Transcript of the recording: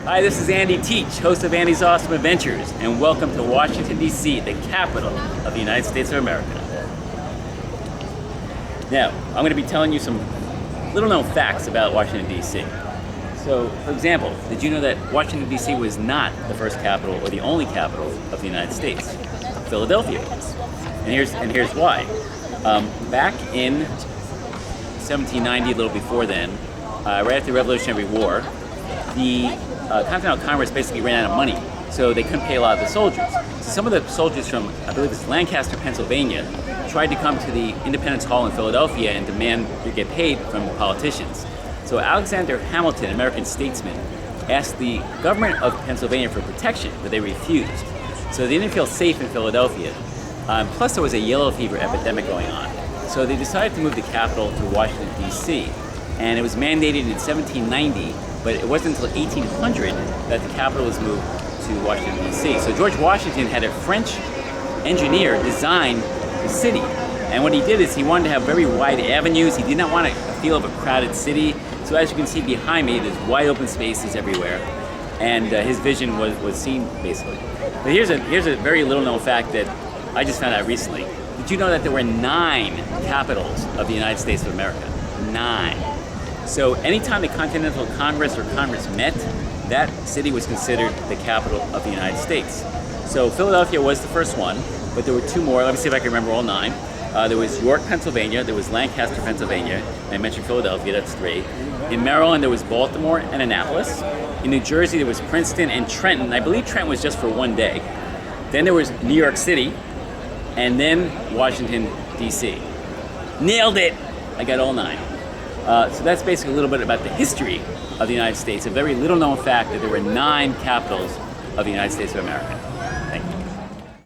Hi, this is Andy Teach, host of Andy's Awesome Adventures, and welcome to Washington, D.C., the capital of the United States of America. Now, I'm going to be telling you some little-known facts about Washington, D.C. So, for example, did you know that Washington, D.C. was not the first capital or the only capital of the United States? Philadelphia was. And here's why. Back in 1790, a little before then, right after the Revolutionary War, the Continental Congress basically ran out of money, so they couldn't pay a lot of the soldiers. So some of the soldiers from, I believe it's Lancaster, Pennsylvania, tried to come to the Independence Hall in Philadelphia and demand to get paid from the politicians. So Alexander Hamilton, an American statesman, asked the government of Pennsylvania for protection, but they refused. So they didn't feel safe in Philadelphia. Plus there was a yellow fever epidemic going on. So they decided to move the capital to Washington, D.C. And it was mandated in 1790, but it wasn't until 1800 that the capital was moved to Washington, D.C. So George Washington had a French engineer design the city. And what he did is he wanted to have very wide avenues. He did not want a feel of a crowded city. So as you can see behind me, there's wide open spaces everywhere. And his vision was seen, basically. But here's a very little known fact that I just found out recently. Did you know that there were 9 capitals of the United States of America? 9. So anytime the Continental Congress or Congress met, that city was considered the capital of the United States. So Philadelphia was the first one, but there were 2 more. Let me see if I can remember all 9. There was York, Pennsylvania. There was Lancaster, Pennsylvania. I mentioned Philadelphia, that's 3. In Maryland, there was Baltimore and Annapolis. In New Jersey, there was Princeton and Trenton. I believe Trenton was just for one day. Then there was New York City, and then Washington, D.C. Nailed it! I got all 9. So that's basically a little bit about the history of the United States. A very little known fact that there were 9 capitals of the United States of America.